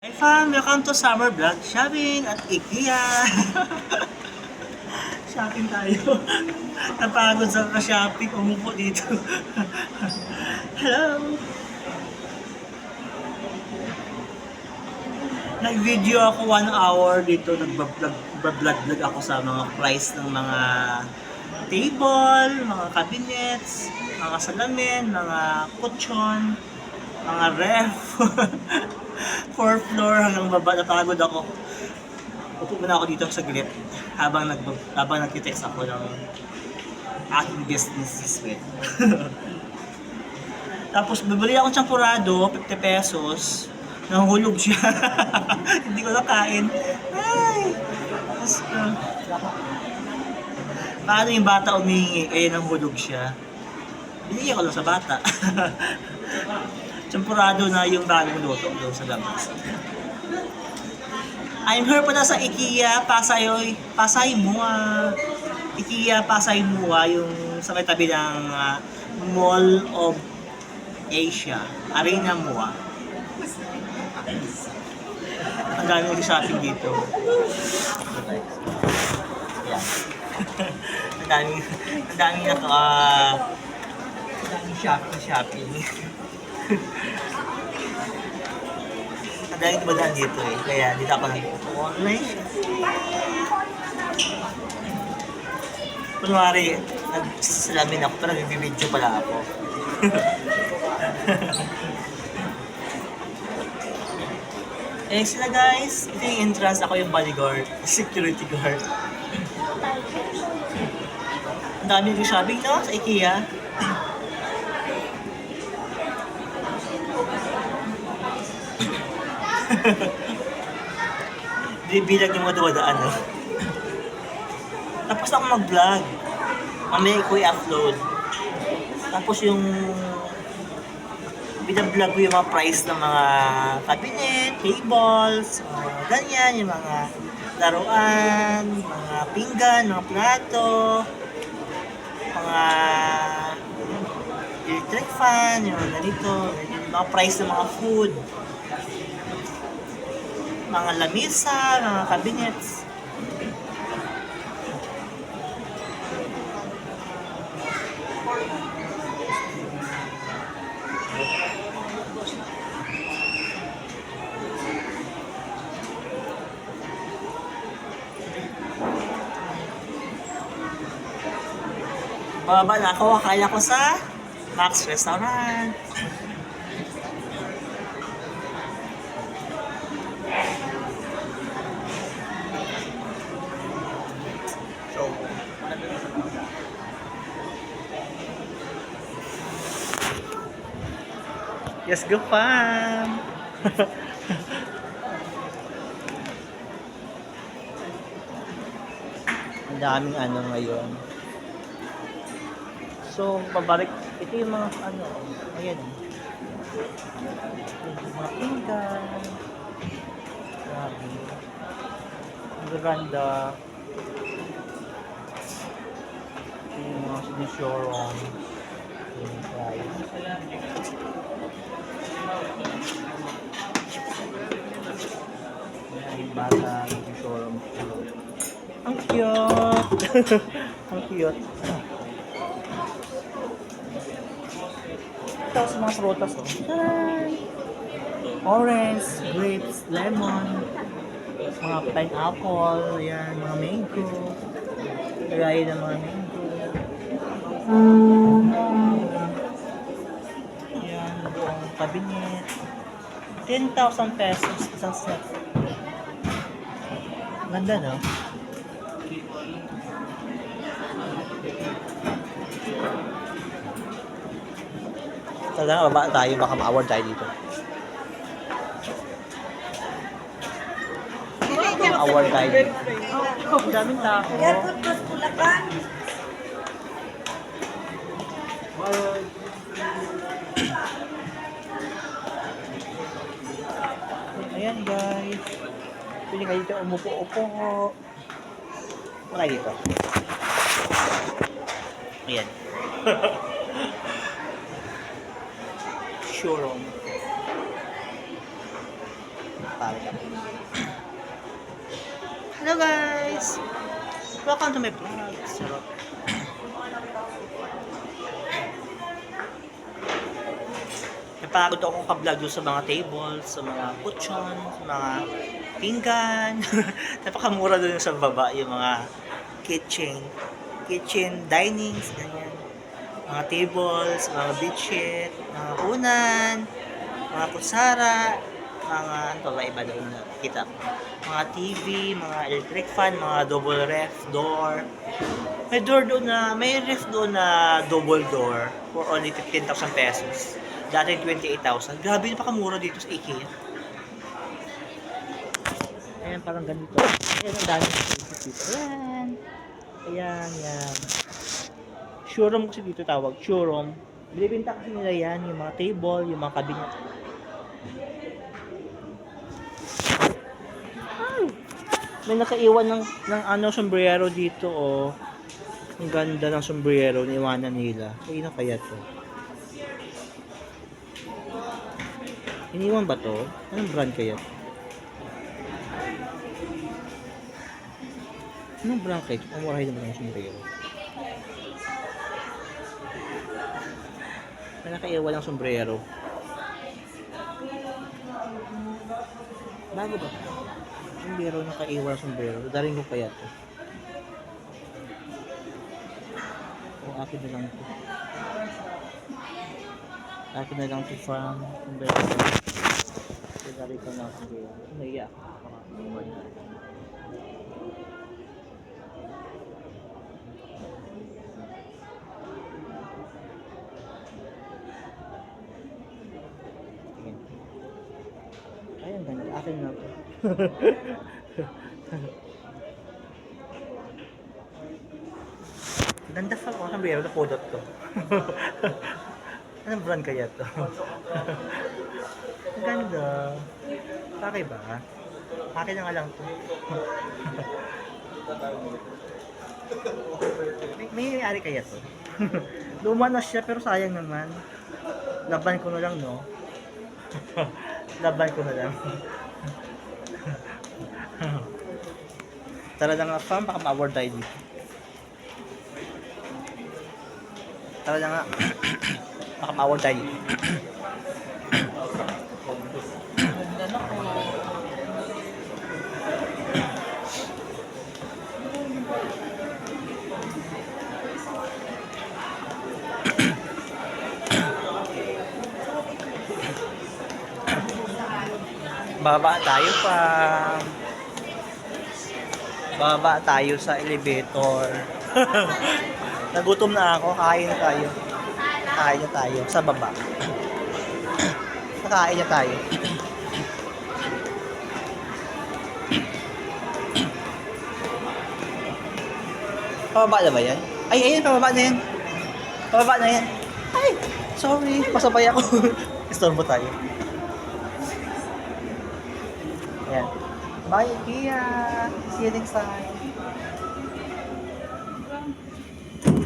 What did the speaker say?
Hi fam! Welcome to Summer Vlog Shopping at IKEA! Shopping tayo. Napagod sa shopping, umupo dito. Hello! Nag-video ako 1 hour dito, nag-vlog ako sa mga price ng mga table, mga cabinets, mga salamin, mga kutsyon, mga ref. 4th floor hanggang baba, napagod ako. Upo muna ako dito sa gilid habang nagtitext ako ng aking business this week. Tapos bibili akong champurado, 50 pesos. Nahulog siya. Hindi ko nakain. Ay! Tapos, paano yung bata umihingi? Eh, nahulog siya. Binigyan ko lang sa bata. Champurado na yung bagong luto doon sa labas. I'm here pala sa IKEA, Pasay Mua. IKEA, Pasay Mua, yung sa may tabi ng Mall of Asia, Arena Mua. Ang dami ng shopping dito. Yeah. ang daming shopping. Ang daming tumadaan dito eh. Kaya dito ako nag-online. Kunwari, nagsalamin ako pero nag-video pala ako. Eh sila guys, ito yung entrance, ako yung bodyguard, security guard. Ang dami yung shopping no sa IKEA. Bibilag yung mga dumadaan, no? Tapos ako mag-vlog. Mamaya ko i-upload. Tapos yung binablog ko yung mga price ng mga cabinet, tables, ganyan, yung mga laruan, mga pinggan, mga plato, mga electric fan, yung mga ganito, yung mga price ng mga food, mga lamisa, mga cabinets. Bababa na ako, akala ko sa Max Restaurant. Yes, go fam! Ang daming ano ngayon. So, pabalik, ito yung mga ano, ayan. Yung mga pinggan. Grabe. Ang ganda. Ito yung mga sinishorong. Yung price. Ayan, yung bata, sinishorong. Ang cute! Ang cute. Tapos mga prutas, oh. Orange, grapes, lemon, mga pineapple, yan, mga mango, gaya ng mga mango. Yan, buong cabinet. 10,000 pesos isang set. Ganda, no? Talaga baba tayo, baka ma-award tayo dito. Ma-award tayo dito. Ang daming tao. Ayan guys. Pili kayo dito, umupo-upo. Wala dito. Ayan. Showroom. pare kami. Hello guys! Welcome to my vlog. Sarap. Napagod ako ka-vlog doon sa mga tables, sa mga kutsyon, sa mga pinggan. Napakamura doon sa baba yung mga kitchen dinings, ganyan. Mga tables, mga bedsheet, mga unan, mga kutsara, mga ano ba iba doon na kita. Mga TV, mga electric fan, mga double ref door. May ref doon na double door for only 15,000 pesos. Dati 28,000. Grabe, napakamura dito sa IKEA. Ayan, parang ganito. Ayan, ang dami dito. Ayan. Ayan, yan. Showroom kasi dito tawag. Showroom. Binibenta kasi nila yan, yung mga table, yung mga cabinet. May nakaiwan ng ano, sombrero dito, oh. Ang ganda ng sombrero, niiwanan nila. Ay, na kaya to? Iniwan ba to? Anong brand kaya to? Anong brand kaya to? Pamurahin naman ang sombrero. May nakaiwan ng sombrero. Bago ba? Sombrero, nakaiwan ng sombrero. Dadaling ko kaya to. O akin na lang to. Akin na lang to from sombrero. Dadaling ko na sombrero. Naiya ako. Ayan, ganda. Akin na to. Ganda pa ako. Sombrero na podot to. Anong brand kaya to? Ang ganda. Pakay ba? Akin na nga lang to. may ari kaya to? Luma na siya pero sayang naman. Laban ko na lang, no? Laban ko na lang. Tara na nga, fam, baka ma-award tayo dito. Tara na nga. Baka ma-award tayo dito. Baba tayo pa. Baba tayo sa elevator. Nagutom na ako, kain na tayo. Kain na tayo sa baba. Kakain na tayo. Pababa na ba yan? Ay, ayun, pababa na yan. Pababa na yan. Ay, sorry, pasabay ako. Istorbo tayo. Ayan. Bye, IKEA. See you next time.